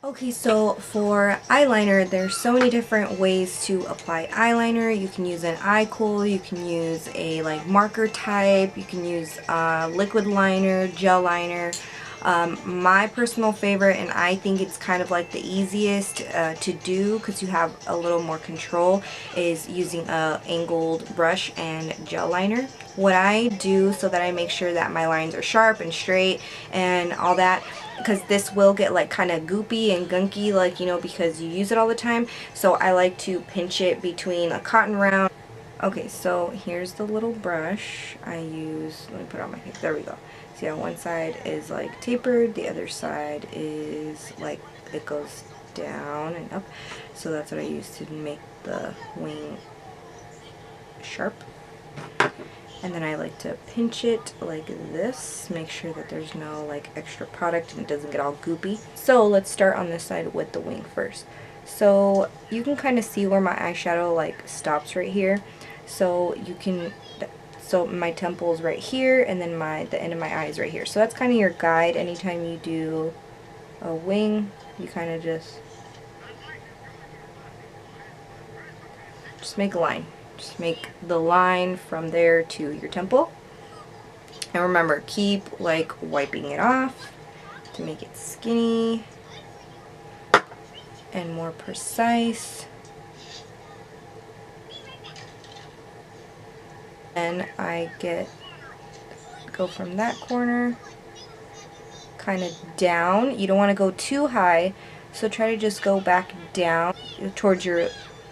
Okay, so for eyeliner, there's so many different ways to apply eyeliner. You can use an eye kohl, you can use a like marker type, you can use liquid liner, gel liner. My personal favorite, and I think it's kind of like the easiest to do because you have a little more control, is using a angled brush and gel liner. What I do so that I make sure that my lines are sharp and straight and all that, because this will get like kind of goopy and gunky, like, you know, because you use it all the time. So I like to pinch it between a cotton round. Okay, so here's the little brush I use. Let me put it on my face. There we go. See how one side is like tapered, the other side is like it goes down and up. So that's what I use to make the wing sharp. And then I like to pinch it like this, make sure that there's no like extra product and it doesn't get all goopy. So let's start on this side with the wing first. So you can kind of see where my eyeshadow like stops right here. So you can, so my temple is right here, and then the end of my eye is right here. So that's kind of your guide. Anytime you do a wing, you kind of just make a line. Just make the line from there to your temple. And remember, keep like wiping it off to make it skinny and more precise. And I go from that corner kind of down. You don't want to go too high, so try to just go back down towards your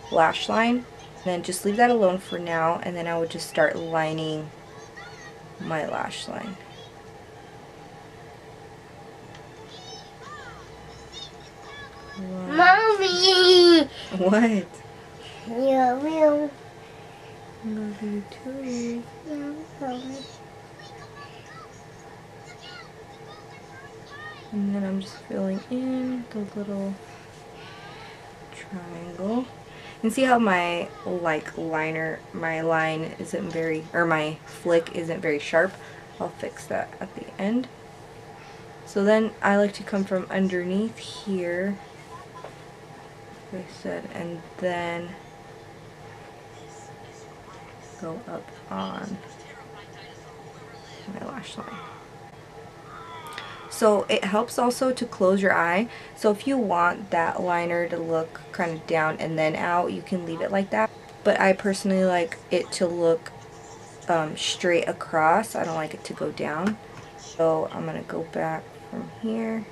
lash line. Then just leave that alone for now, and then I would just start lining my lash line. Mommy! What? Yeah, will. Love you too. And then I'm just filling in the little triangle. And see how my my line isn't very, or my flick isn't very sharp? I'll fix that at the end. So then I like to come from underneath here, like I said, and then go up on my lash line. So it helps also to close your eye. So if you want that liner to look kind of down and then out, you can leave it like that. But I personally like it to look straight across. I don't like it to go down. So I'm going to go back from here.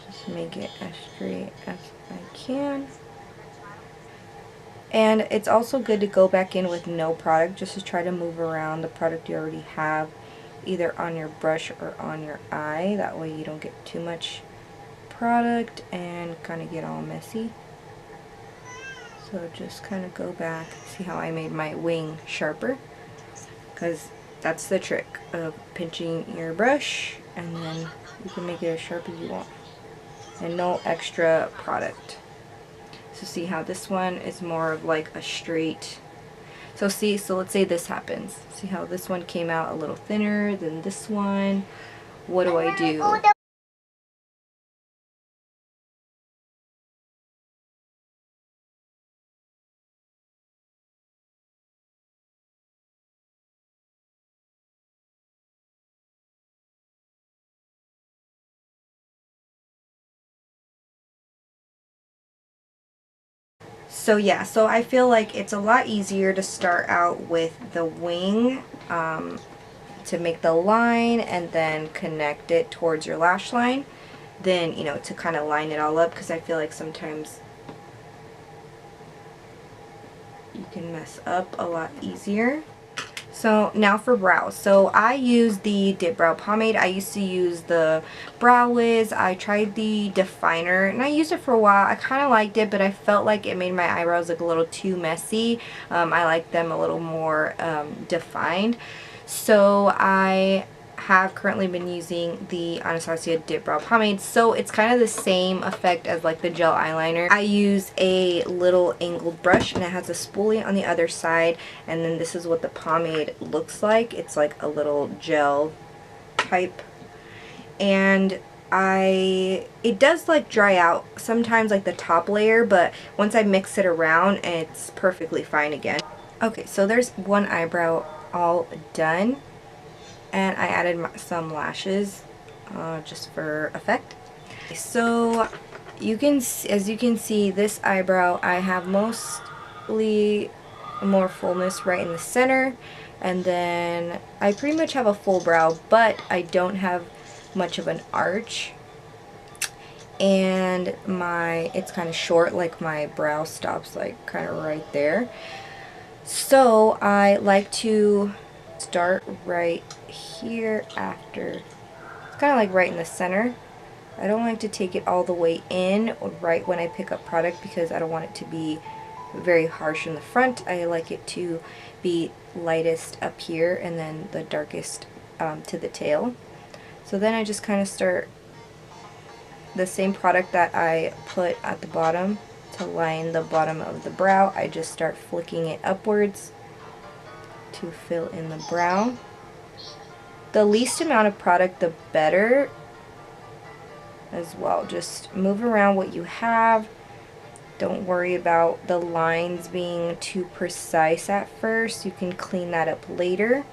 Just make it as straight as I can. And it's also good to go back in with no product, just to try to move around the product you already have, either on your brush or on your eye. That way you don't get too much product and kind of get all messy. So just kind of go back. See how I made my wing sharper? Because that's the trick of pinching your brush, and then you can make it as sharp as you want. And no extra product. So see how this one is more of like a straight. So let's say this happens. See how this one came out a little thinner than this one. What do I do? So yeah, so I feel like it's a lot easier to start out with the wing to make the line and then connect it towards your lash line, then, you know, to kind of line it all up, because I feel like sometimes you can mess up a lot easier. So now for brows. So I use the Dipbrow pomade. I used to use the Brow Wiz. I tried the definer and I used it for a while. I kind of liked it, but I felt like it made my eyebrows look a little too messy. I like them a little more defined. So I have currently been using the Anastasia Dipbrow pomade. So it's kind of the same effect as like the gel eyeliner. I use a little angled brush and it has a spoolie on the other side, and then this is what the pomade looks like. It's like a little gel type. And it does like dry out sometimes, like the top layer, but once I mix it around, it's perfectly fine again. Okay, so there's one eyebrow all done, and I added some lashes just for effect. So you can, as you can see, this eyebrow I have mostly more fullness right in the center, and then I pretty much have a full brow, but I don't have much of an arch, and it's kind of short, like my brow stops like kind of right there. So I like to start right here after, it's kind of like right in the center. I don't like to take it all the way in right when I pick up product because I don't want it to be very harsh in the front. I like it to be lightest up here and then the darkest to the tail. So then I just kind of start the same product that I put at the bottom to line the bottom of the brow. I just start flicking it upwards to fill in the brow. The least amount of product, the better as well. Just move around what you have. Don't worry about the lines being too precise at first. You can clean that up later.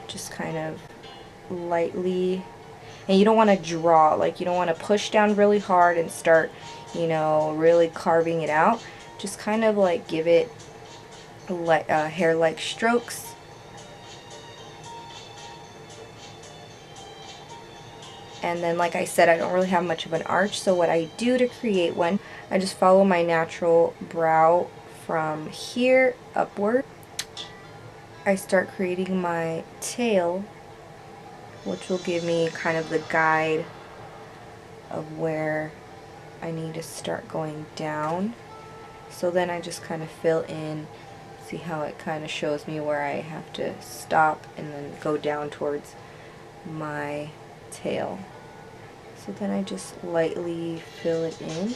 Just kind of lightly, and you don't want to draw, like you don't want to push down really hard and start, you know, really carving it out. Just kind of like give it like hair-like strokes. And then, like I said, I don't really have much of an arch, so what I do to create one, I just follow my natural brow from here upward. I start creating my tail, which will give me kind of the guide of where I need to start going down. So then I just kind of fill in, see how it kind of shows me where I have to stop and then go down towards my tail. So then I just lightly fill it in.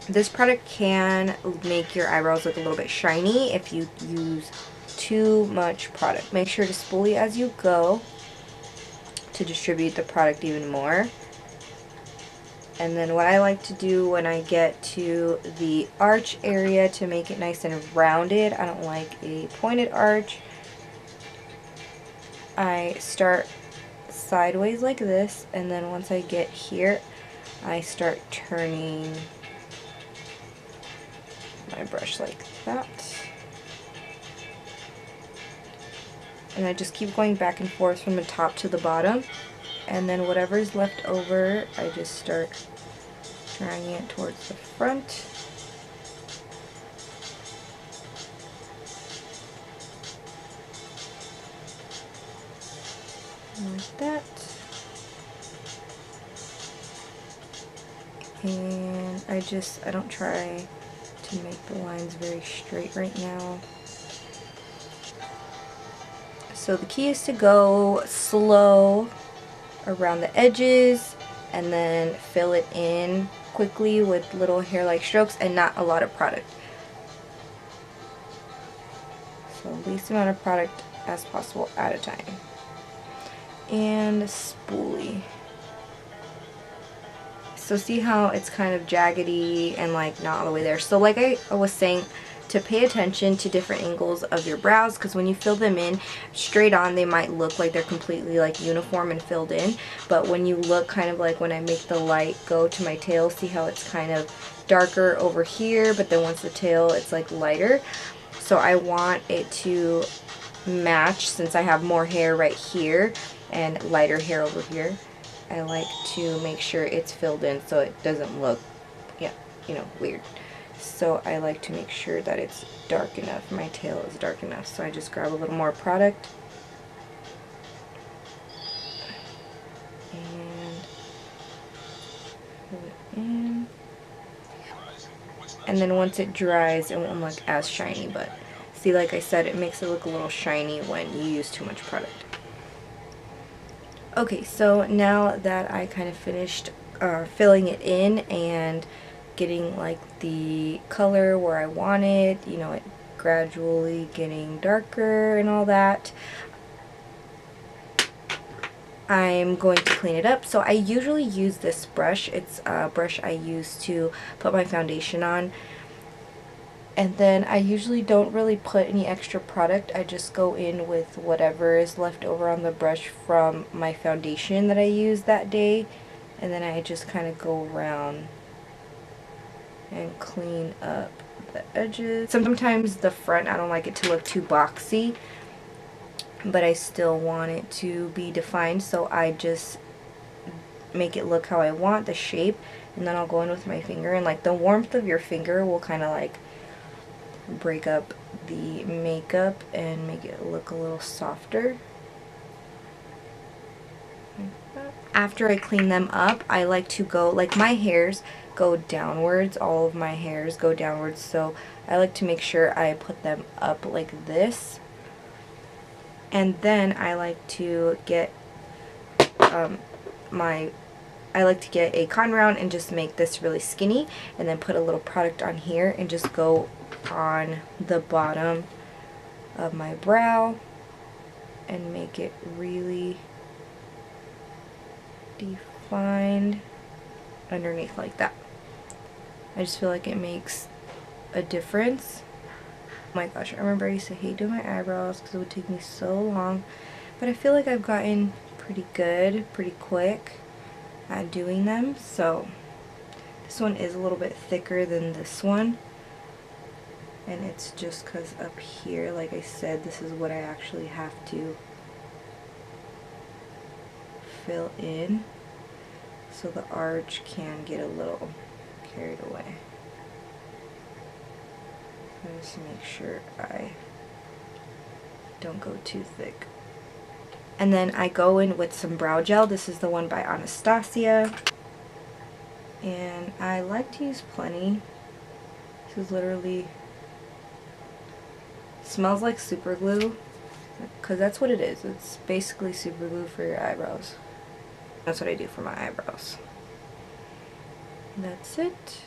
This product can make your eyebrows look a little bit shiny if you use too much product. Make sure to spoolie as you go to distribute the product even more. And then what I like to do when I get to the arch area to make it nice and rounded, I don't like a pointed arch, I start sideways like this, and then once I get here I start turning my brush like that, and I just keep going back and forth from the top to the bottom, and then whatever's left over I just start dragging it towards the front. Like that. And I don't try to make the lines very straight right now. So the key is to go slow around the edges and then fill it in quickly with little hair-like strokes and not a lot of product. So least amount of product as possible at a time. And spoolie. So see how it's kind of jaggedy and like not all the way there. So like I was saying, to pay attention to different angles of your brows, because when you fill them in straight on they might look like they're completely like uniform and filled in, but when you look kind of like when I make the light go to my tail, see how it's kind of darker over here, but then once the tail it's like lighter. So I want it to match, since I have more hair right here and lighter hair over here. I like to make sure it's filled in so it doesn't look, weird. So I like to make sure that it's dark enough. My tail is dark enough. So I just grab a little more product and fill it in. And then once it dries, it won't look as shiny, but see, like I said, it makes it look a little shiny when you use too much product. Okay, so now that I kind of finished filling it in and getting like the color where I want it, it gradually getting darker and all that, I'm going to clean it up. So I usually use this brush. It's a brush I use to put my foundation on. And then I usually don't really put any extra product. I just go in with whatever is left over on the brush from my foundation that I used that day. And then I just kind of go around and clean up the edges. Sometimes the front, I don't like it to look too boxy, but I still want it to be defined, so I just make it look how I want, the shape, and then I'll go in with my finger, and like the warmth of your finger will kind of like break up the makeup and make it look a little softer. After I clean them up, I like to go, like my hairs go downwards, all of my hairs go downwards, so I like to make sure I put them up like this. And then I like to get I like to get a cotton round and just make this really skinny, and then put a little product on here and just go on the bottom of my brow and make it really defined underneath like that. I just feel like it makes a difference. Oh my gosh, I remember I used to hate doing my eyebrows because it would take me so long, but I feel like I've gotten pretty good, pretty quick at doing them. So this one is a little bit thicker than this one, and it's just because up here, like I said, this is what I actually have to fill in, so the arch can get a little carried away. Just make sure I don't go too thick. And then I go in with some brow gel. This is the one by Anastasia, and I like to use plenty. This is literally, smells like super glue, because that's what it is. It's basically super glue for your eyebrows. That's what I do for my eyebrows. And that's it.